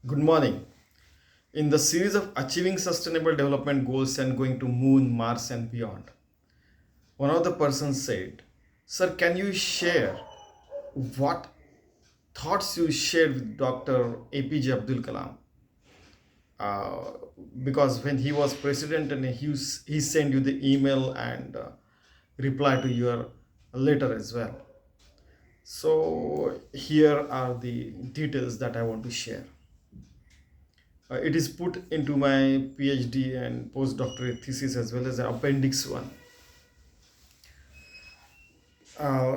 Good morning. In the series of achieving sustainable development goals and going to moon, Mars and beyond, one of the persons said, "Sir, can you share what thoughts you shared with Dr. APJ Abdul Kalam? Uh, because when he was president and he sent you the email and reply to your letter as well. So here are the details that I want to share. It is put into my PhD and postdoctorate thesis as well as appendix 1. Uh,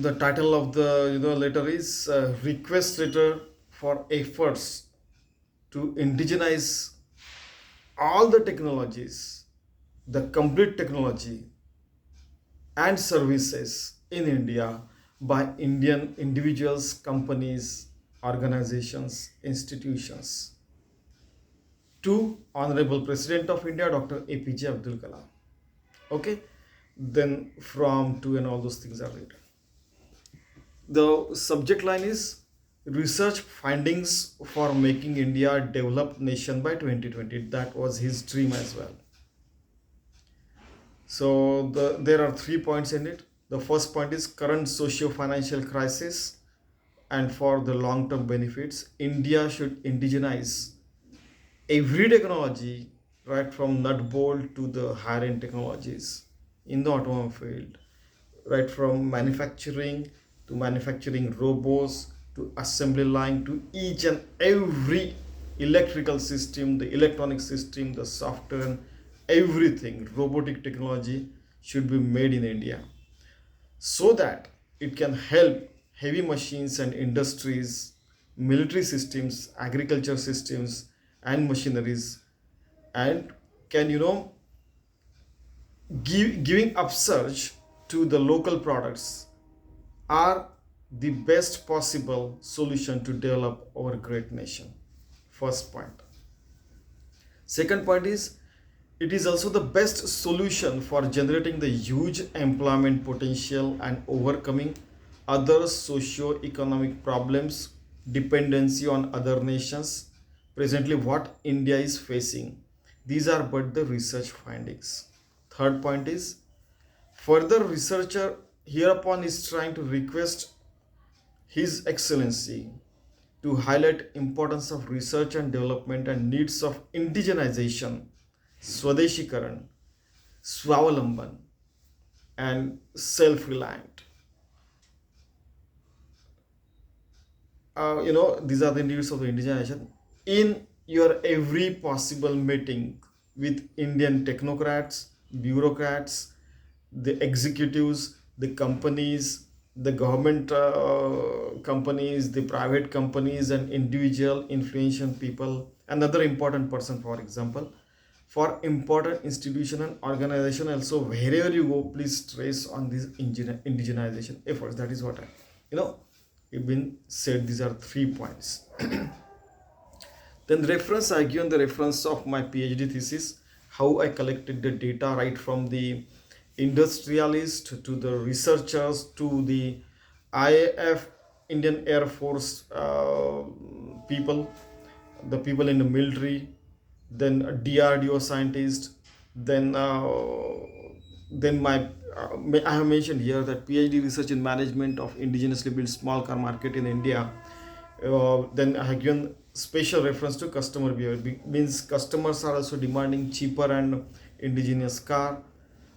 the title of the letter is request letter for efforts to indigenize all the technologies, the complete technology and services in India by Indian individuals, companies, organizations, institutions to Honorable President of India, Dr. APJ Abdul Kalam. Okay, then from to and all those things are written. The subject line is research findings for making India a developed nation by 2020. That was his dream as well. So there are 3 points in it. The first point is current socio-financial crisis, and for the long-term benefits, India should indigenize every technology, right from nut bolt to the higher end technologies in the automobile field, right from manufacturing to manufacturing robots to assembly line to each and every electrical system, the electronic system, the software, and everything robotic technology should be made in India so that it can help heavy machines and industries, military systems, agriculture systems, and machineries, and can giving upsurge to the local products are the best possible solution to develop our great nation. First point. Second point is it is also the best solution for generating the huge employment potential and overcoming other socio-economic problems, dependency on other nations, presently what India is facing. These are but the research findings. Third point is further researcher hereupon is trying to request His Excellency to highlight importance of research and development and needs of indigenization, Swadeshikaran, Swavalamban, and self-reliant. These are the needs of the indigenization. In your every possible meeting with Indian technocrats, bureaucrats, the executives, the companies, the government companies, the private companies, and individual influential people, another important person, for example, for important institution and organization also, wherever you go, please stress on this indigenization efforts. That is what I, you've been said. These are 3 points. Then reference, I given the reference of my PhD thesis, how I collected the data right from the industrialist to the researchers to the IAF, Indian Air Force people, the people in the military, then a DRDO scientist, then my I have mentioned here that PhD research in management of indigenously built small car market in India. Then I have given special reference to customer behavior. Means customers are also demanding cheaper and indigenous car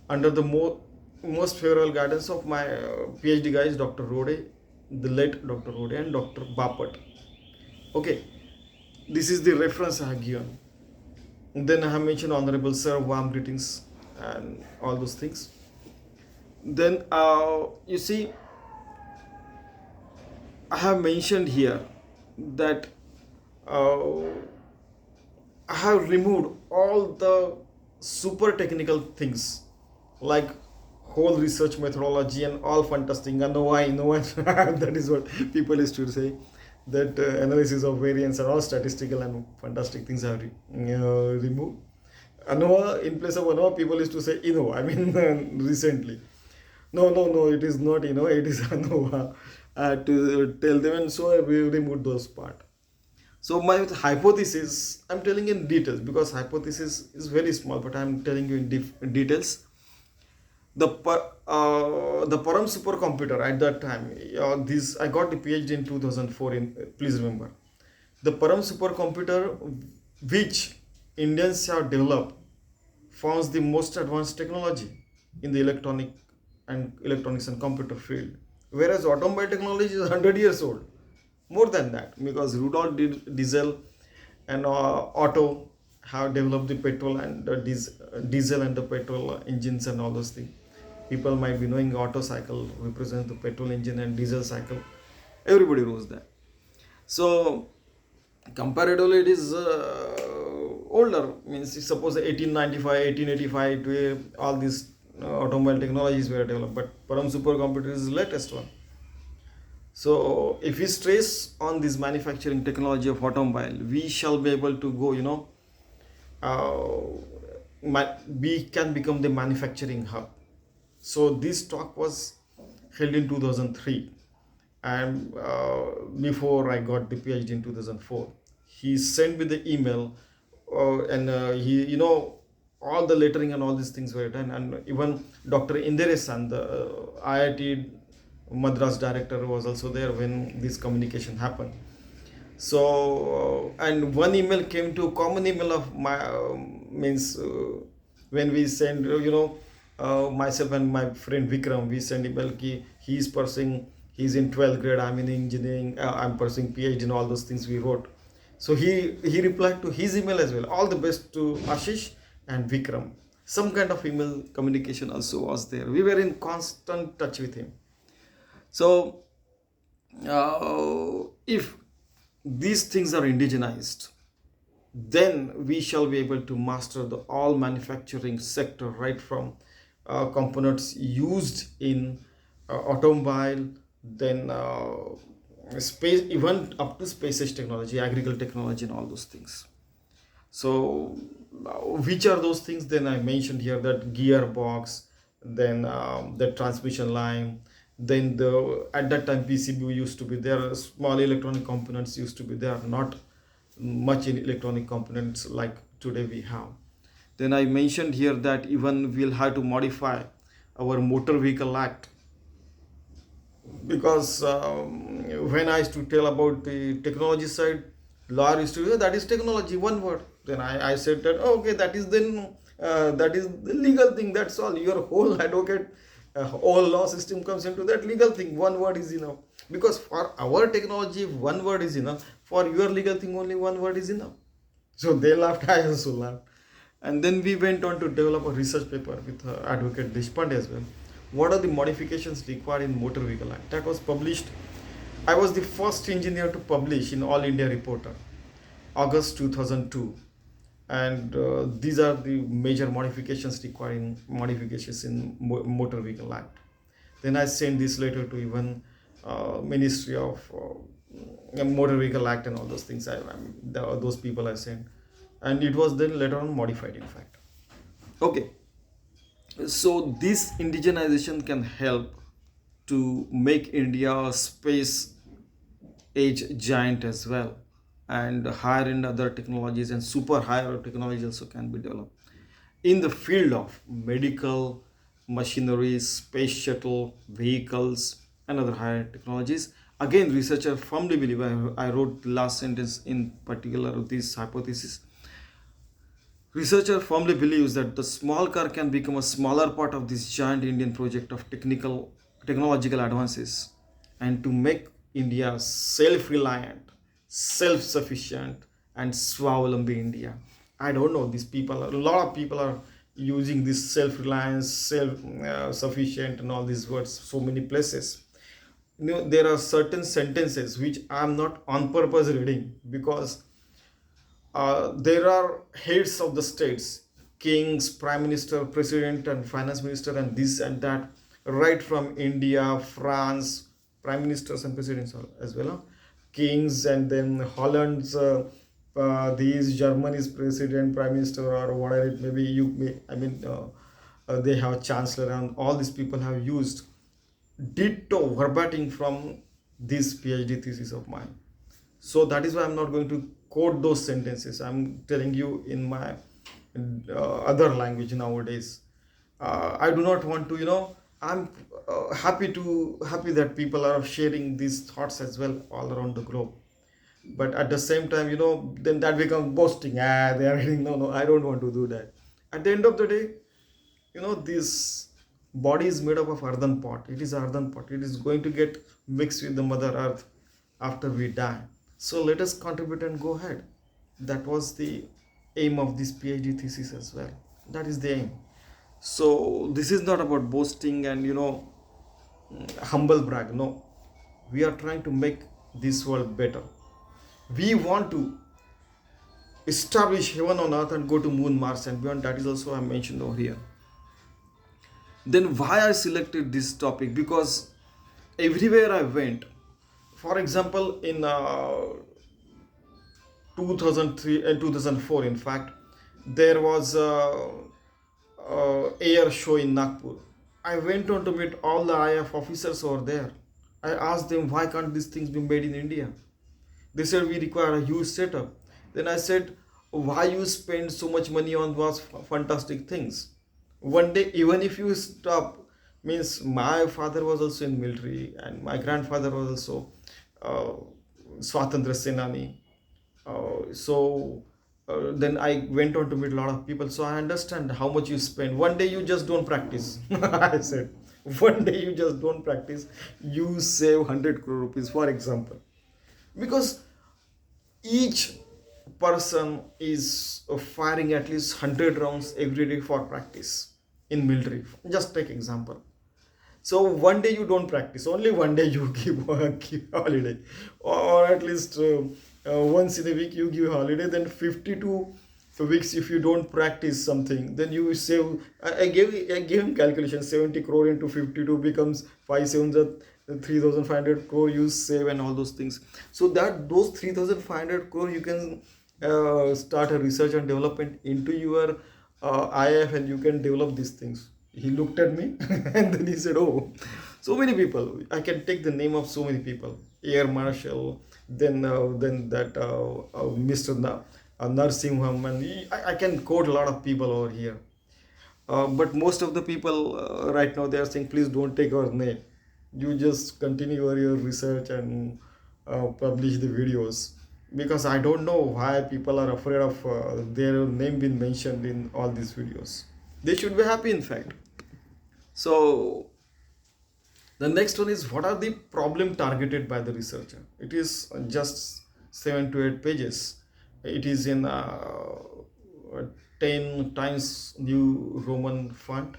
under the most favorable guidance of my PhD guys, Dr. Rode, the late Dr. Rode and Dr. Bapat. Okay, this is the reference I have given. Then I have mentioned Honorable Sir, warm greetings, and all those things. Then you see, I have mentioned here that uh, I have removed all the super technical things like whole research methodology and all fantastic. And no, I know that is what people used to say, that analysis of variance and all statistical and fantastic things are removed. ANOVA, in place of ANOVA, people used to say INOVA. I mean, recently. No, it is not it is ANOVA. To tell them, and so we removed those part. So my hypothesis, I'm telling in details because hypothesis is very small, but I'm telling you in details. The Param supercomputer at that time, this I got the PhD in 2004. Please remember, the Param supercomputer, which Indians have developed, forms the most advanced technology in the electronics and computer field. Whereas automobile technology is 100 years old, more than that, because Rudolf Diesel and Otto have developed the petrol and the diesel and the petrol engines and all those things. People might be knowing Otto cycle represents the petrol engine and diesel cycle. Everybody knows that. So comparatively, it is older. Means suppose 1895, 1885, all these automobile technologies were developed, but Param supercomputer is the latest one. So if we stress on this manufacturing technology of automobile, we shall be able to go, we can become the manufacturing hub. So this talk was held in 2003, and before I got the PhD in 2004. He sent me the email, and he, all the lettering and all these things were done, and even Dr. Indiginisation, the IIT Madras director, was also there when this communication happened. So and one email came to common email of my means when we send, myself and my friend Vikram, we send email ki he's pursuing, he's in 12th grade, I'm in engineering, I'm pursuing PhD and all those things we wrote. So he replied to his email as well, all the best to Ashish and Vikram. Some kind of email communication also was there. We were in constant touch with him. So if these things are indigenized, then we shall be able to master the all manufacturing sector, right from components used in automobile, then space, even up to space age technology, agricultural technology, and all those things. So which are those things? Then I mentioned here that gearbox, then the transmission line, then the at that time PCB used to be there, small electronic components used to be there, not much in electronic components like today we have. Then I mentioned here that even we'll have to modify our motor vehicle act, because when I used to tell about the technology side, lawyer used to say that is technology, one word. Then I said that, oh, okay, that is then that is the legal thing, that's all. Your whole advocate whole law system comes into that legal thing, one word is enough. Because for our technology one word is enough, for your legal thing only one word is enough. So they laughed, I also laughed. And then we went on to develop a research paper with advocate Deshpande as well. What are the modifications required in Motor Vehicle Act? That was published. I was the first engineer to publish in All India Reporter, August 2002. And these are the major modifications requiring modifications in Motor Vehicle Act. Then I sent this letter to even Ministry of Motor Vehicle Act and all those things. Those people I sent, and it was then later on modified, in fact. Okay, so this indigenization can help to make India a space age giant as well, and higher end other technologies and super higher technologies also can be developed in the field of medical machinery, space shuttle, vehicles, and other higher technologies. Again, researchers firmly believe, I wrote the last sentence in particular of this hypothesis. Researcher firmly believes that the small car can become a smaller part of this giant Indian project of technological advances, and to make India self-reliant, self-sufficient, and Swavalambi India. I don't know, these people, a lot of people are using this self-reliance, self-sufficient, and all these words so many places. There are certain sentences which I'm not on purpose reading, because there are heads of the states, kings, prime minister, president, and finance minister, and this and that, right from India, France, prime ministers and presidents as well, kings, and then Holland's, these Germany's president, prime minister, or whatever it may be. They have chancellor, and all these people have used ditto verbatim from this PhD thesis of mine. So that is why I'm not going to quote those sentences. I'm telling you in my other language nowadays. I do not want to, I'm happy that people are sharing these thoughts as well all around the globe. But at the same time, then that becomes boasting. They are no, I don't want to do that. At the end of the day, this body is made up of earthen pot. It is earthen pot. It is going to get mixed with the mother earth after we die. So let us contribute and go ahead. That was the aim of this PhD thesis as well. That is the aim. So this is not about boasting and humble brag. No, we are trying to make this world better. We want to establish heaven on earth and go to moon, Mars and beyond. That is also I mentioned over here. Then why I selected this topic? Because everywhere I went, for example, in 2003 and 2004, in fact, there was a air show in Nagpur. I went on to meet all the IF officers over there. I asked them, why can't these things be made in India? They said we require a huge setup. Then I said, why you spend so much money on those fantastic things? One day, even if you stop, means my father was also in military and my grandfather was also uh, Swatantra Senani. Then I went on to meet a lot of people. So I understand how much you spend. One day you just don't practice. I said, one day you just don't practice. You save 100 crore rupees, for example. Because each person is firing at least 100 rounds every day for practice in military. Just take example. So one day you don't practice, only one day you give holiday, or at least once in a week you give holiday. Then 52 weeks if you don't practice something, then you save. I gave him calculation. 70 crore into 52 becomes 5 sevens are 3,500 crore you save and all those things. So that those 3,500 crore you can start a research and development into your IF and you can develop these things. He looked at me and then he said, oh, so many people. I can take the name of so many people. Air Marshal, then that Mr. Nursing Home, and I can quote a lot of people over here. But most of the people right now they are saying, please don't take our name. You just continue your research and publish the videos. Because I don't know why people are afraid of their name being mentioned in all these videos. They should be happy, in fact. So the next one is, what are the problem targeted by the researcher? It is just 7 to 8 pages. It is in 10 times New Roman font,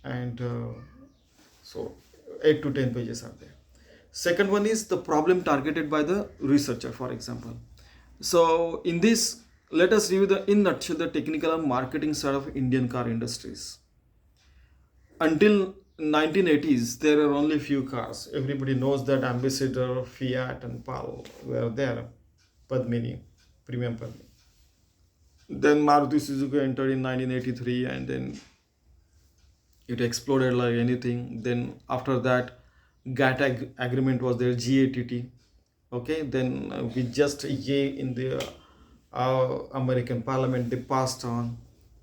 and so 8 to 10 pages are there. Second one is the problem targeted by the researcher, for example. So in this, let us review in nutshell the technical and marketing side of Indian car industries. Until 1980s, there were only few cars. Everybody knows that Ambassador, Fiat, and Pal were there. Padmini, premium Padmini. Then Maruti Suzuki entered in 1983, and then it exploded like anything. Then after that, GATT agreement was there, GATT. Okay, then with just a yay in the American Parliament, they passed on.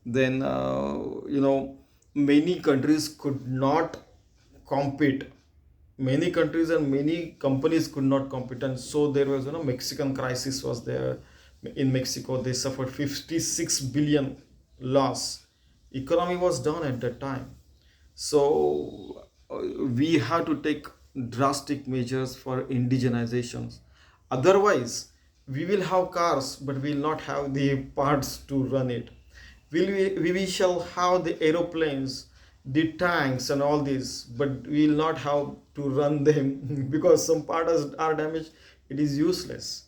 Then many countries could not compete. Many countries and many companies could not compete, and so there was Mexican crisis was there. In Mexico, they suffered 56 billion loss. Economy was down at that time. So we had to take drastic measures for indigenizations. Otherwise, we will have cars, but we will not have the parts to run it. We shall have the aeroplanes, the tanks, and all this, but we will not have to run them because some parts are damaged. It is useless.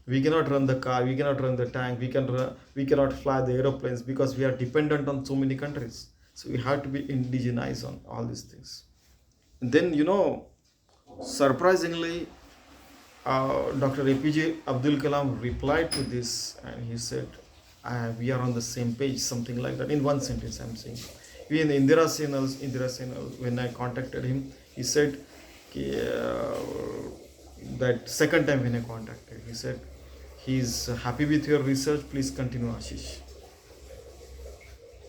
We cannot run the car, we cannot run the tank, we cannot fly the aeroplanes because we are dependent on so many countries. So we have to be indigenized on all these things. And then surprisingly, Dr. APJ Abdul Kalam replied to this and he said, we are on the same page, something like that. In one sentence, I'm saying. Even Indira Senal, when I contacted him, he said, that second time when I contacted, he said he's happy with your research. Please continue, Ashish.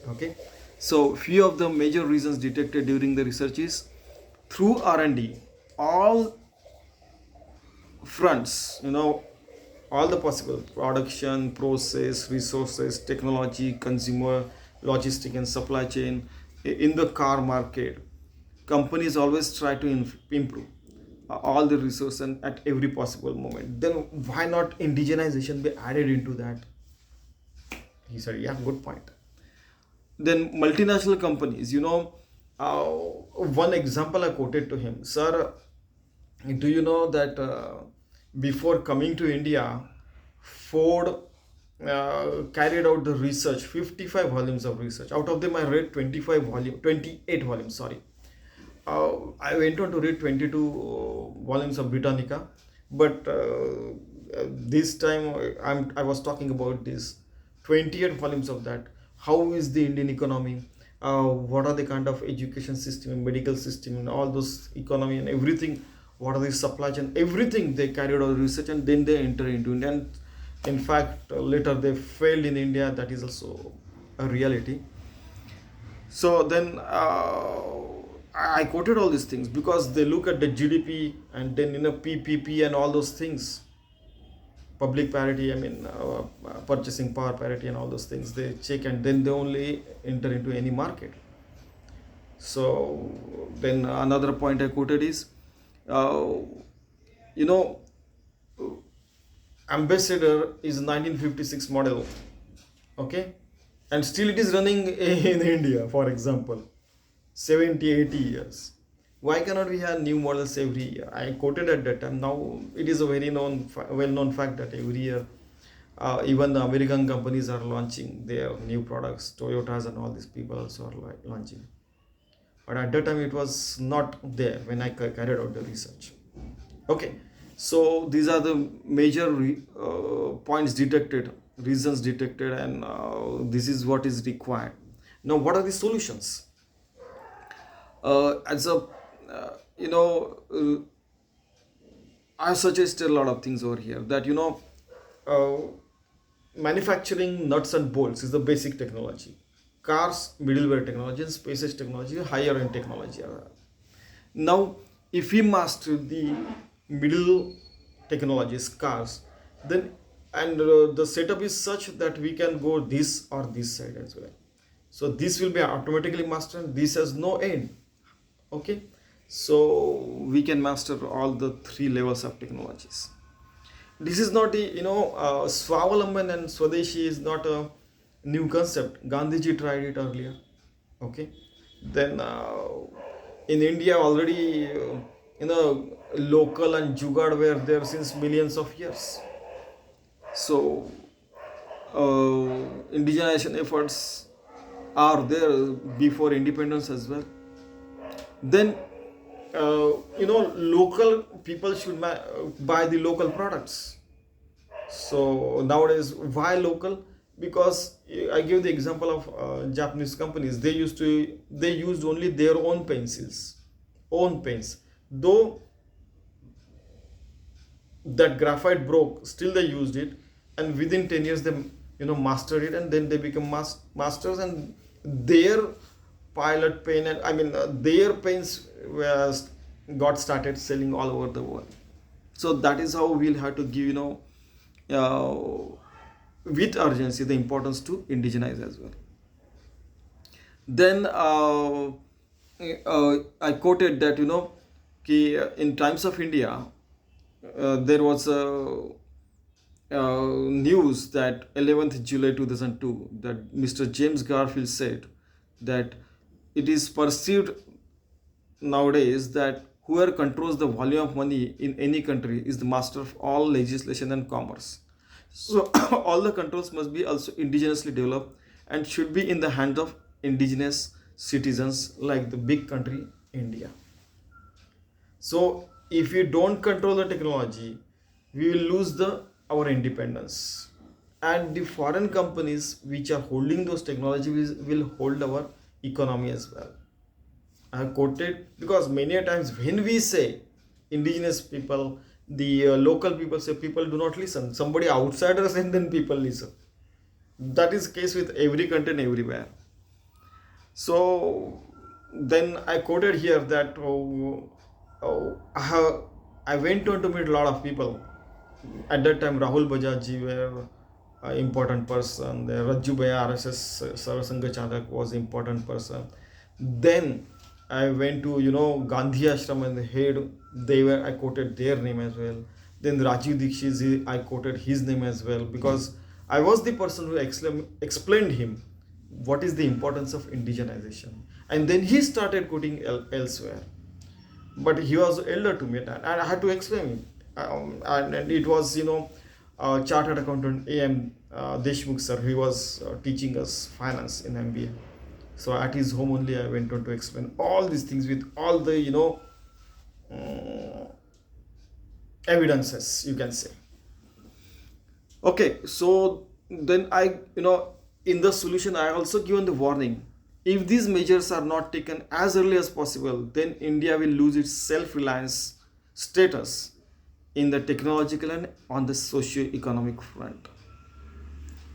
Okay, so few of the major reasons detected during the research is through R&D, all fronts, all the possible production, process, resources, technology, consumer, logistic and supply chain, in the car market, companies always try to improve all the resources and at every possible moment. Then why not indigenization be added into that? He said, yeah, good point. Then multinational companies, one example I quoted to him, sir, do you know that before coming to India, Ford carried out the research, 55 volumes of research. Out of them, I read 28 volumes, sorry. I went on to read 22 volumes of Britannica, but this time I was talking about this 28 volumes of that. How is the Indian economy? What are the kind of education system, medical system, and all those economy and everything? What are the supply chain? Everything they carried out research and then they enter into India. And in fact, later they failed in India. That is also a reality. So then I quoted all these things because they look at the GDP and then PPP and all those things, public parity, purchasing power parity and all those things they check, and then they only enter into any market. So then another point I quoted is, you know, Ambassador is 1956 model, okay, and still it is running in India, for example, 70-80 years. Why cannot we have new models every year? I quoted at that time. Now it is a very well-known fact that every year, even the American companies are launching their new products. Toyotas and all these people also are launching. But at that time it was not there when I carried out the research. Okay, so these are the major points detected, reasons detected, and this is what is required. Now, what are the solutions? As a I suggested a lot of things over here that uh, manufacturing nuts and bolts is the basic technology. Cars, middleware technology, and spaces technology, higher end technology. Now, if we master the middle technologies, cars, then and the setup is such that we can go this or this side as well. So this will be automatically mastered. This has no end. Okay, so we can master all the three levels of technologies. This is not a Swavalamban and Swadeshi is not a new concept. Gandhiji tried it earlier. Okay, then in India already local and jugaad were there since millions of years. So indigenization efforts are there before independence as well. Then local people should buy the local products. So nowadays, why local? Because I give the example of Japanese companies. They used only their own pencils, own pens. Though that graphite broke, still they used it, and within 10 years they mastered it, and then they become masters, and their pilot pen and their pens got started selling all over the world. So that is how we'll have to give with urgency the importance to indigenize as well. Then I quoted that in Times of India there was a news that 11th July 2002 that Mr. James Garfield said that it is perceived nowadays that whoever controls the volume of money in any country is the master of all legislation and commerce. So all the controls must be also indigenously developed and should be in the hands of indigenous citizens like the big country India. So if we don't control the technology, we will lose our independence, and the foreign companies which are holding those technologies will hold our economy as well. I have quoted because many a times when we say indigenous people, The local people say people do not listen. Somebody outsiders and then people listen. That is the case with every content everywhere. So then I quoted here that I went on to meet a lot of people. At that time, Rahul Bajaj were an important person. The Rajju Bhai RSS Sarasanga Chandak was important person. Then I went to Gandhi Ashram and the head. They were I quoted their name as well. Then Rajiv Dikshit ji, I quoted his name as well because I was the person who explained him what is the importance of indigenization, and then he started quoting elsewhere, but he was elder to me and I had to explain it. And it was chartered accountant AM Deshmukh sir. He was teaching us finance in MBA. So at his home only I went on to explain all these things with all the uh, evidences, you can say. Okay, so then in the solution, I also given the warning. If these measures are not taken as early as possible, then India will lose its self-reliance status in the technological and on the socio-economic front.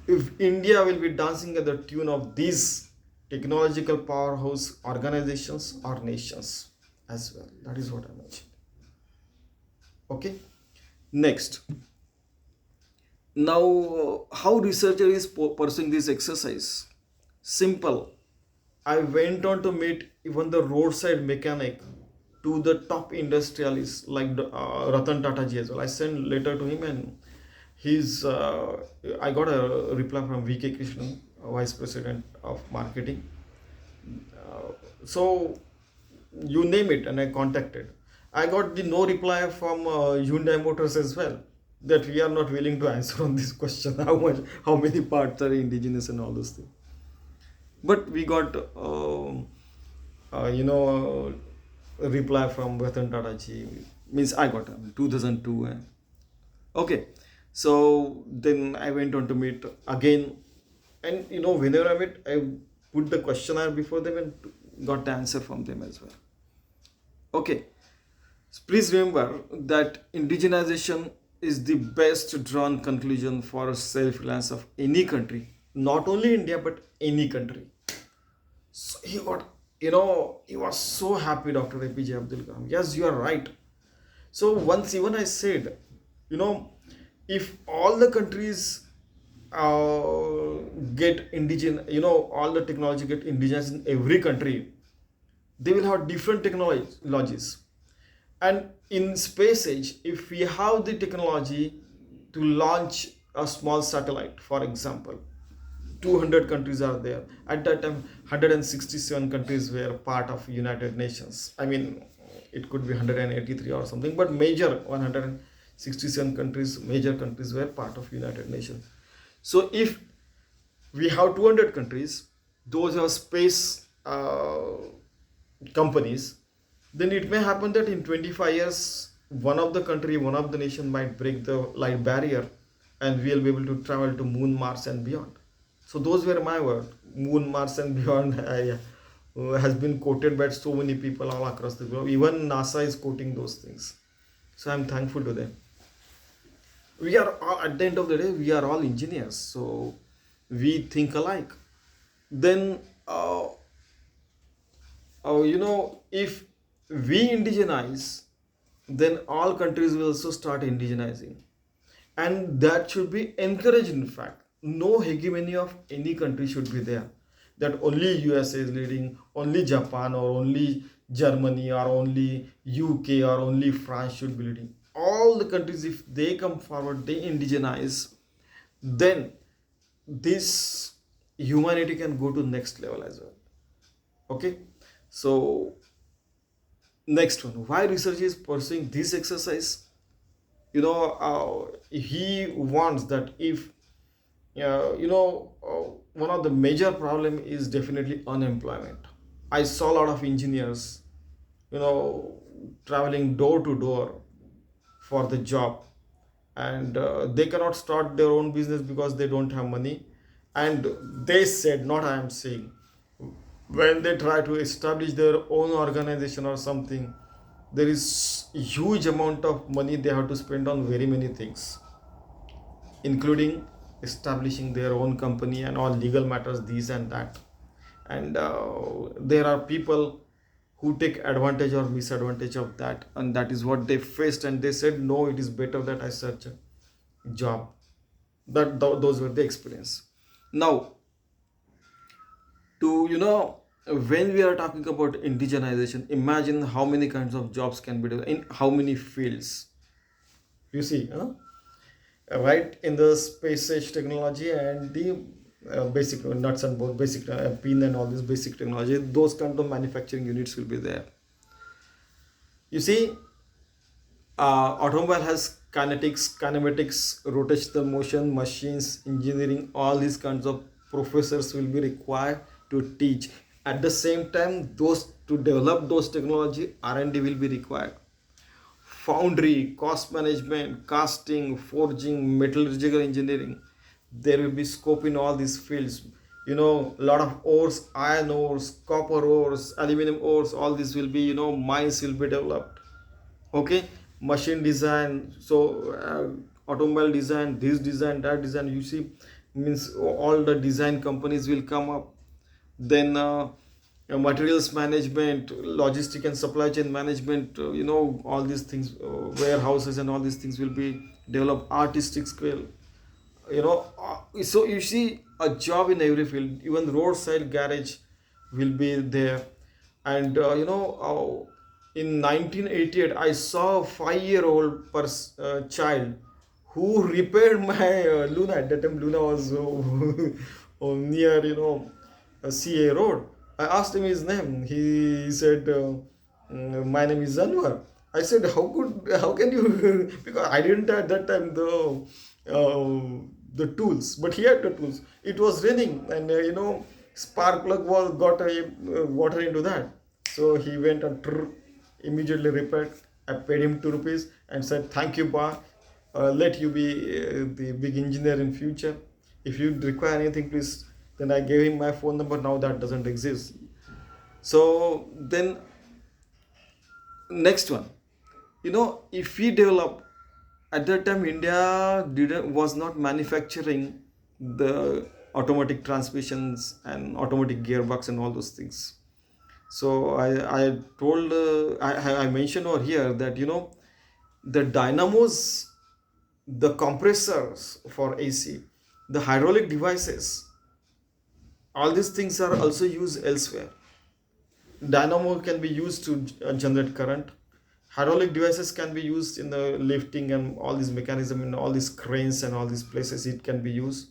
If India will be dancing at the tune of these technological powerhouse organizations or nations as well. That is what I mentioned. Okay. Next. Now, how researcher is pursuing this exercise? Simple. I went on to meet even the roadside mechanic to the top industrialists like Ratan Tata ji as well. I sent letter to him and he's. I got a reply from VK Krishnan, Vice President of Marketing. So you name it, and I contacted. I got the no reply from Hyundai Motors as well, that we are not willing to answer on this question. How many parts are indigenous and all those things. But we got a reply from Ratan Tata ji. Means I got 2002. Okay, so then I went on to meet again, and whenever I met, I put the questionnaire before them and got the answer from them as well. Okay, please remember that indigenization is the best drawn conclusion for self-reliance of any country, not only India but any country. So he was so happy, Dr. APJ Abdul Kalam. Yes, you are right. So once even I said, if all the countries get indigenous, all the technology get indigenous in every country, they will have different technologies. And in space age, if we have the technology to launch a small satellite, for example, 200 countries are there. At that time, 167 countries were part of United Nations. I mean, it could be 183 or something, but major 167 countries, major countries were part of United Nations. So if we have 200 countries, those are space companies, then it may happen that in 25 years, one of the nation might break the light barrier and we'll be able to travel to Moon, Mars and beyond. So those were my words. Moon, Mars and beyond has been quoted by so many people all across the globe. Even NASA is quoting those things. So I'm thankful to them. We are all, at the end of the day, we are all engineers. So we think alike. Then, if we indigenize, then all countries will also start indigenizing. And that should be encouraged, in fact. No hegemony of any country should be there. That only USA is leading, only Japan or only Germany or only UK or only France should be leading. All the countries, if they come forward, they indigenize, then this humanity can go to next level as well. Okay, so next one, why research is pursuing this exercise? He wants that if one of the major problem is definitely unemployment. I saw a lot of engineers traveling door to door for the job, and they cannot start their own business because they don't have money. And they said, not I am saying, when they try to establish their own organization or something, there is huge amount of money they have to spend on very many things, including establishing their own company and all legal matters, these and that. And there are people who take advantage or misadvantage of that, and that is what they faced, and they said no, it is better that I search a job. Those were the experience. Now, to when we are talking about indigenization, imagine how many kinds of jobs can be done in how many fields. You see, right, in the space age technology and the basic nuts and bolts, basic pin and all this basic technology, those kind of manufacturing units will be there. You see, automobile has kinetics, kinematics, rotational motion, machines, engineering, all these kinds of professors will be required to teach. At the same time, those to develop those technology, R&D will be required. Foundry, cost management, casting, forging, metallurgical engineering, there will be scope in all these fields. A lot of ores, iron ores, copper ores, aluminum ores, all this will be, mines will be developed. Okay, machine design, so automobile design, this design, that design, you see, means all the design companies will come up. Then materials management, logistic and supply chain management, all these things, warehouses and all these things will be developed. Artistic skill, so you see a job in every field. Even roadside garage will be there. And in 1988 I saw a 5-year-old child who repaired my Luna. At that time Luna was near a CA road. I asked him his name. He said, my name is Zanwar. I said, how can you, because I didn't at that time the tools, but he had the tools. It was raining, and spark plug was got water into that. So he went and immediately repaired. I paid him 2 rupees and said, thank you, Ba. Let you be the big engineer in future. If you require anything, please. Then I gave him my phone number. Now that doesn't exist. So then next one, if we develop, at that time India didn't was not manufacturing the automatic transmissions and automatic gearbox and all those things. So I told I mentioned over here that the dynamos, the compressors for AC, the hydraulic devices, all these things are also used elsewhere. Dynamo can be used to generate current. Hydraulic devices can be used in the lifting and all these mechanism, in all these cranes and all these places it can be used.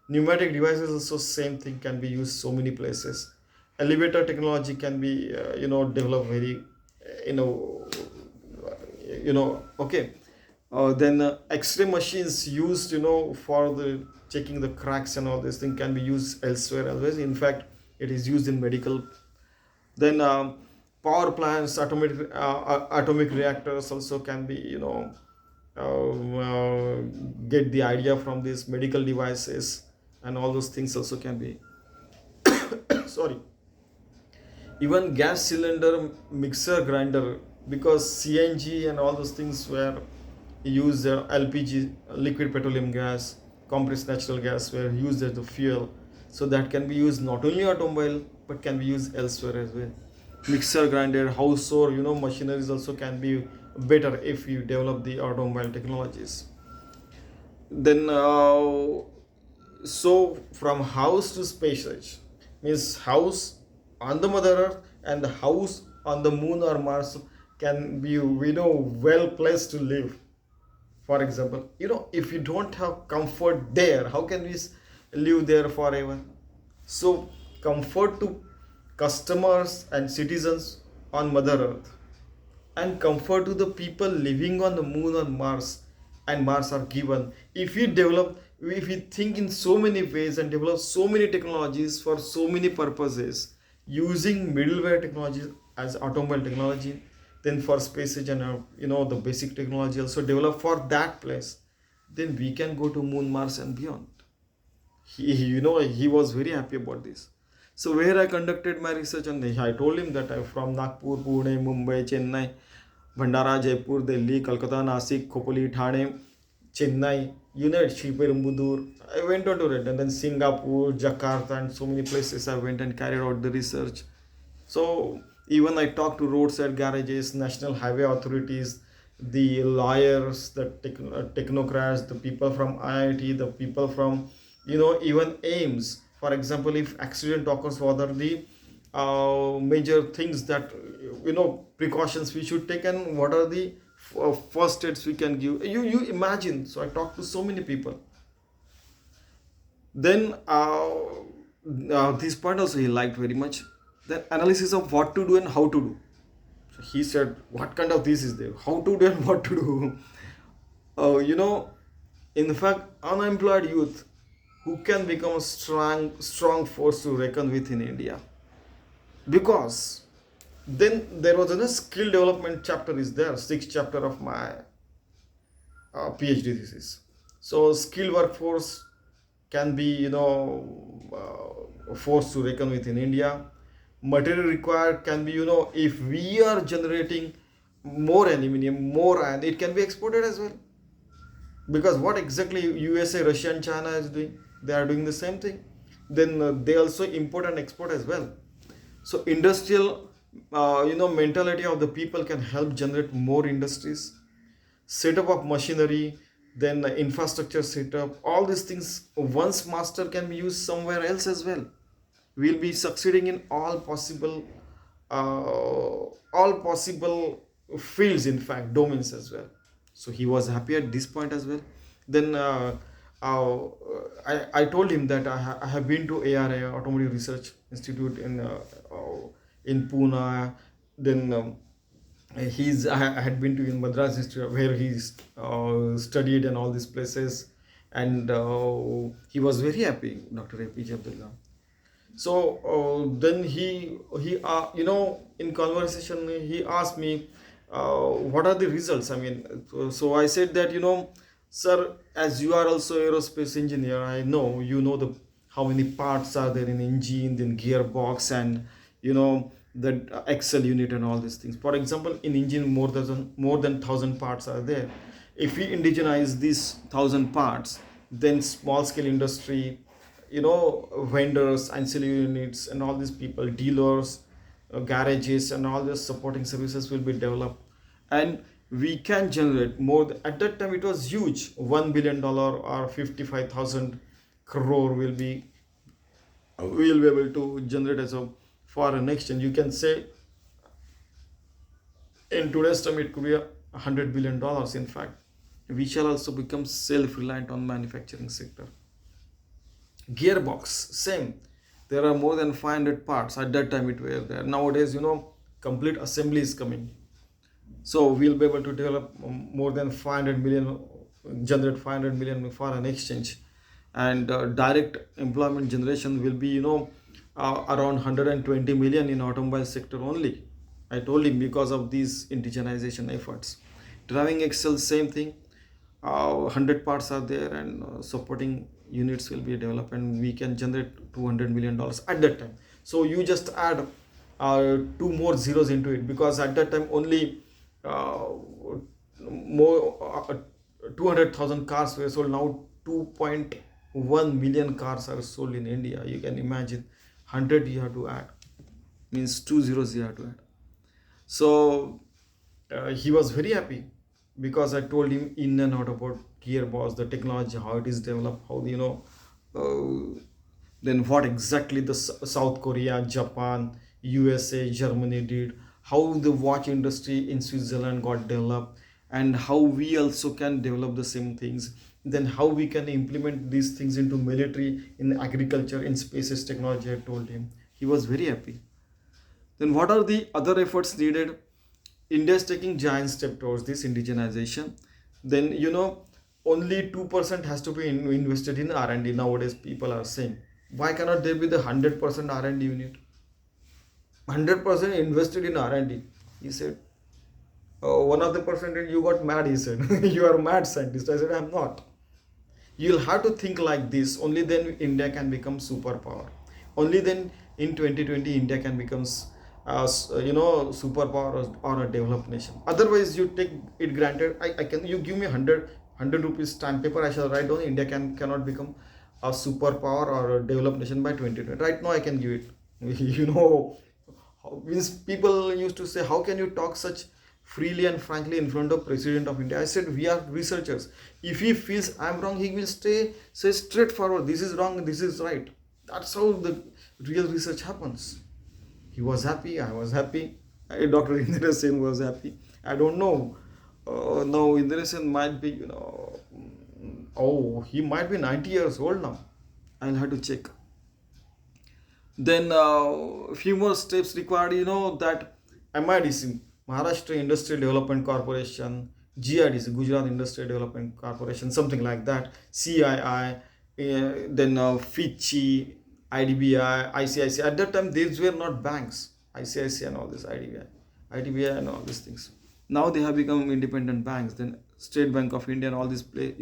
Pneumatic devices also same thing, can be used so many places. Elevator technology can be developed very okay. Then X-ray machines used for the checking the cracks and all this thing can be used elsewhere as well. In fact, it is used in medical. Then power plants, atomic reactors also can be get the idea from these medical devices, and all those things also can be sorry. Even gas cylinder, mixer grinder, because CNG and all those things were used, LPG, liquid petroleum gas, compressed natural gas were used as the fuel. So that can be used not only automobile but can be used elsewhere as well. Mixer grinder, house, or machineries also can be better if you develop the automobile technologies. Then so from house to space age, means house on the mother earth and the house on the moon or Mars can be well placed to live. For example, if you don't have comfort there, how can we live there forever? So comfort to customers and citizens on mother earth, and comfort to the people living on the moon or Mars and Mars are given if we develop, if we think in so many ways and develop so many technologies for so many purposes, using middleware technologies as automobile technology, then for space age and the basic technology also develop for that place, then we can go to moon, Mars and beyond. He was very happy about this. So where I conducted my research, and I told him that I'm from Nagpur, Pune, Mumbai, Chennai. Bhandara, Jaipur, Delhi, Kolkata, Nasik, Khopoli, Thane, Chennai, Sriperumbudur. I went on to it, and then Singapore, Jakarta, and so many places I went and carried out the research. So even I talked to roadside garages, national highway authorities, the lawyers, the technocrats, the people from IIT, the people from even AIMS. For example, if accident occurs, what are the major things that precautions we should take, and what are the first aids we can give? You imagine. So I talked to so many people. Then this point also he liked very much. The analysis of what to do and how to do. So he said, what kind of this is there? How to do and what to do? In fact, unemployed youth who can become a strong force to reckon with in India. Because then there was a skill development chapter is there, sixth chapter of my PhD thesis. So skilled workforce can be a force to reckon with in India. Material required can be if we are generating more aluminium, more iron, it can be exported as well. Because what exactly USA, Russia, and China is doing, they are doing the same thing. Then they also import and export as well. So industrial mentality of the people can help generate more industries, setup of machinery, then infrastructure setup, all these things once master can be used somewhere else as well. We'll be succeeding in all possible fields, in fact domains as well. So he was happy at this point as well. Then I told him that I have been to ARI, Automotive Research Institute in Pune. Then I had been to in Madras Institute where he studied and all these places, and he was very happy, Dr. APJ Abdul Kalam. So then in conversation he asked me what are the results. I mean, so I said that sir, as you are also aerospace engineer, I know the how many parts are there in engine, then gearbox, and the axle unit and all these things. For example, in engine more than 1,000 parts are there. If we indigenize these 1,000 parts, then small scale industry, vendors, ancillary units, and all these people, dealers, garages, and all the supporting services will be developed, and we can generate more. At that time it was huge, $1 billion or 55,000 crore will be able to generate as a foreign exchange. You can say in today's time it could be $100 billion. In fact, we shall also become self-reliant on manufacturing sector. Gearbox, same. There are more than 500 parts. At that time it were there. Nowadays complete assembly is coming. So we'll be able to develop more than 500 million, generate 500 million foreign exchange, and direct employment generation will be around 120 million in automobile sector only. I told him, because of these indigenization efforts. Driving axle, same thing. 100 parts are there, and supporting units will be developed, and we can generate $200 million at that time. So you just add two more zeros into it, because at that time only more 200,000 cars were sold. Now 2.1 million cars are sold in India. You can imagine, 100 you have to add, means 2 zeros you have to add. So he was very happy, because I told him in and out about gearbox, the technology, how it is developed, how then what exactly the South Korea, Japan, USA, Germany did, how the watch industry in Switzerland got developed, and how we also can develop the same things. Then how we can implement these things into military, in agriculture, in spaces technology. I told him. He was very happy. Then what are the other efforts needed? India is taking giant step towards this indigenization. Then only 2% has to be invested in R&D. Nowadays people are saying, why cannot there be the 100% R&D unit? 100% invested in R&D. He said, oh, one of the percentage you got mad, he said. You are a mad scientist. I said, I'm not. You'll have to think like this. Only then India can become superpower. Only then in 2020 India can become as superpower, or a developed nation. Otherwise, you take it granted. I can You give me 100 rupees stamp paper, I shall write down India cannot become a superpower or a developed nation by 2020. Right now, I can give it. Means people used to say, how can you talk such freely and frankly in front of President of India? I said, we are researchers. If he feels I'm wrong, he will say straightforward, this is wrong, this is right. That's how the real research happens. He was happy, I was happy, Dr. Indiginisation was happy. I don't know. Now Indiginisation might be, oh, he might be 90 years old now. I'll have to check. Then a few more steps required, that MIDC, Maharashtra Industrial Development Corporation, GIDC, Gujarat Industrial Development Corporation, something like that, CII, then FICCI, IDBI, ICICI. At that time, these were not banks, ICICI and all this, IDBI and all these things. Now they have become independent banks. Then State Bank of India and all this play,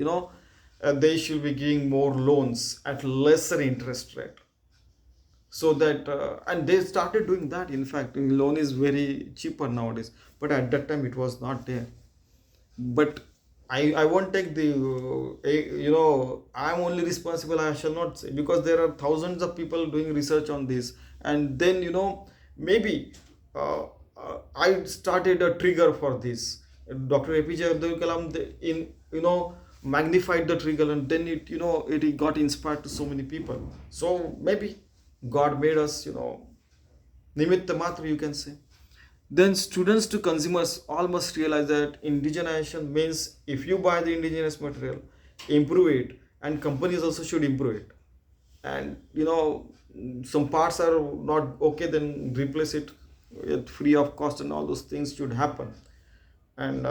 they should be giving more loans at lesser interest rate, so that and they started doing that. In fact, loan is very cheaper nowadays, but at that time it was not there. But I won't take the I'm only responsible, I shall not say, because there are thousands of people doing research on this. And then maybe I started a trigger for this. Dr. APJ Abdul Kalam, magnified the trigger, and then it got inspired to so many people. So maybe God made us, nimitta matra, you can say. Then students to consumers all must realize that indigenization means if you buy the indigenous material, improve it, and companies also should improve it. And some parts are not okay, then replace it at free of cost, and all those things should happen. And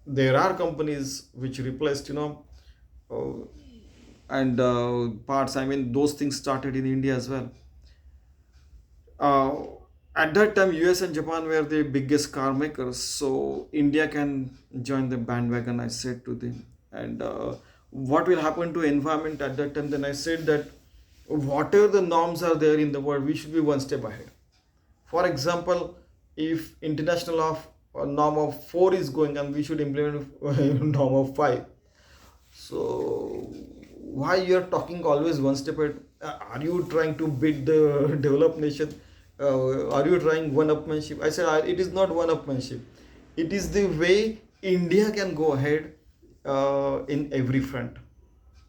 there are companies which replaced, uh, and parts. I mean, those things started in India as well. Uh, at that time, US and Japan were the biggest car makers, so India can join the bandwagon, I said to them. And what will happen to environment at that time? Then I said that whatever the norms are there in the world, we should be one step ahead. For example, if international of norm of 4 is going, and we should implement norm of 5. So why you are talking always one step ahead? Are you trying to beat the developed nation? Are you trying one-upmanship? I said it is not one-upmanship. It is the way India can go ahead in every front.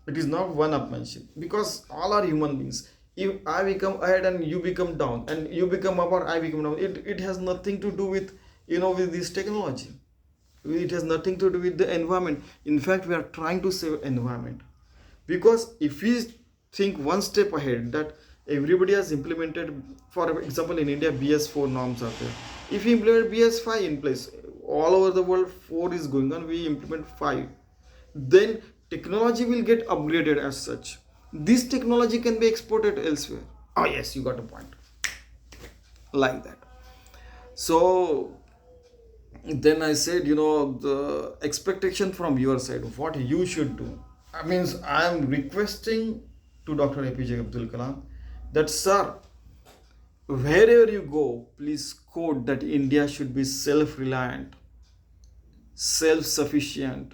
It is not one-upmanship, because all are human beings. If I become ahead and you become down, and you become up or I become down, it has nothing to do with with this technology. It has nothing to do with the environment. In fact, we are trying to save environment, because if we think one step ahead, that everybody has implemented, for example, in India BS4 norms are there. If we implement BS5 in place, all over the world 4 is going on, we implement 5, then technology will get upgraded as such. This technology can be exported elsewhere. Oh yes, you got a point. Like that. So then I said, the expectation from your side, what you should do. I means I am requesting to Dr. APJ Abdul Kalam that, sir, wherever you go, please quote that India should be self-reliant, self-sufficient,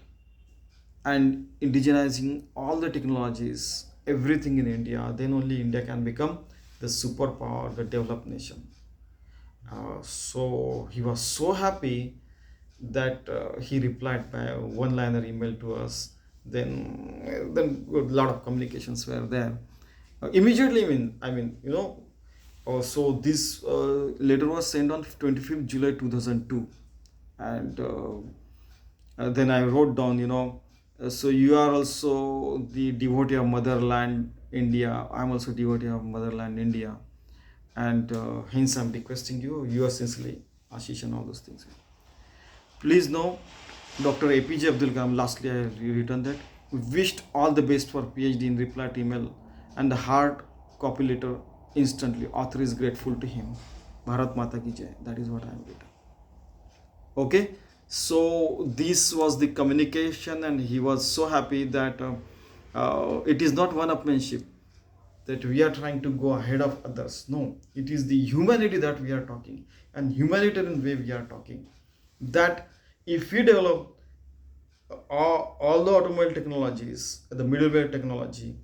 and indigenizing all the technologies, everything in India. Then only India can become the superpower, the developed nation. So he was so happy that he replied by a one-liner email to us. Then a lot of communications were there. Immediately, so this letter was sent on 25th July 2002, and then I wrote down, so you are also the devotee of motherland India. I'm also devotee of motherland India, and hence I'm requesting you, yours sincerely, Ashish, and all those things. Please know, Dr. APJ Abdul Kalam, lastly I written that, wished all the best for PhD in reply to email, and the hard copy letter instantly. Author is grateful to him. Bharat Mata ki Jai. That is what I am written. Okay, so this was the communication, and he was so happy that it is not one-upmanship. that we are trying to go ahead of others. No, it is the humanity that we are talking, and humanitarian way we are talking. That if we develop all the automobile technologies, the middleware technology,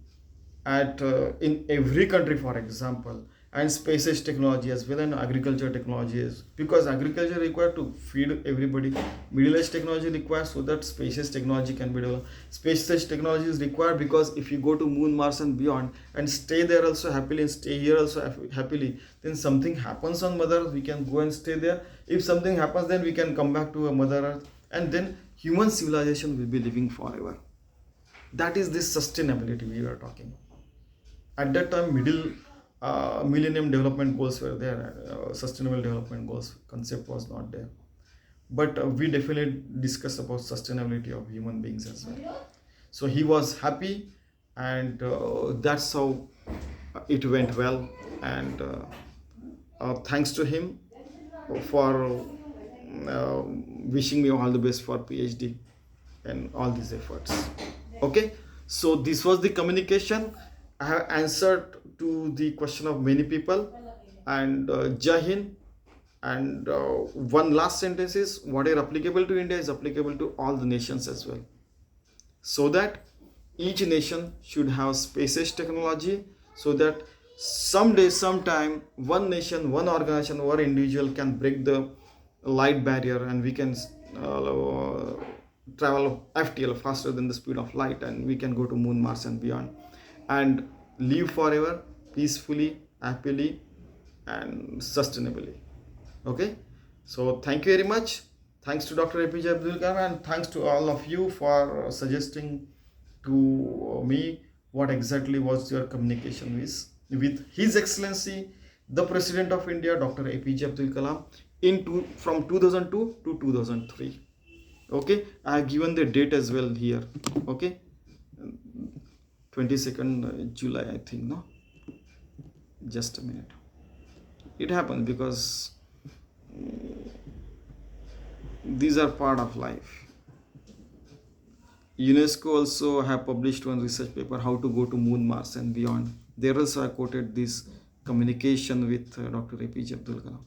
at in every country, for example, and spaces technology as well, and agriculture technologies, because agriculture required to feed everybody, middle age technology required so that spaces technology can be developed. Spaces technology is required because if you go to moon, Mars and beyond and stay there also happily and stay here also happily, then something happens on Mother Earth, we can go and stay there. If something happens, then we can come back to a Mother Earth, and then human civilization will be living forever. That is this sustainability we are talking. At that time, middle millennium development goals were there. Sustainable development goals concept was not there, but we definitely discussed about sustainability of human beings as well. So he was happy, and that's how it went well. And thanks to him for wishing me all the best for PhD and all these efforts. Okay, so this was the communication. I have answered to the question of many people, and Jai Hind. And one last sentence is, whatever applicable to India is applicable to all the nations as well, so that each nation should have spaces technology, so that someday, sometime, one nation, one organization, or individual can break the light barrier, and we can travel FTL, faster than the speed of light, and we can go to moon, Mars and beyond, and live forever peacefully, happily, and sustainably. Okay, so thank you very much. Thanks to Dr. APJ Abdul Kalam, and thanks to all of you for suggesting to me what exactly was your communication with His Excellency the President of India, Dr. APJ Abdul Kalam, from 2002 to 2003. Okay, I have given the date as well here. Okay, 22nd July, I think. No, just a minute. It happens because these are part of life. UNESCO also have published one research paper, how to go to moon, Mars and beyond. There also I quoted this communication with Dr. APJ Abdul Kalam.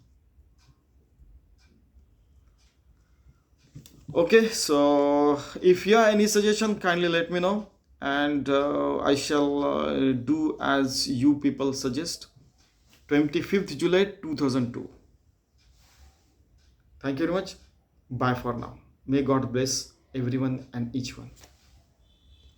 Okay, so if you have any suggestion, kindly let me know, and I shall do as you people suggest. 25th July 2002. Thank you very much. Bye for now. May God bless everyone and each one.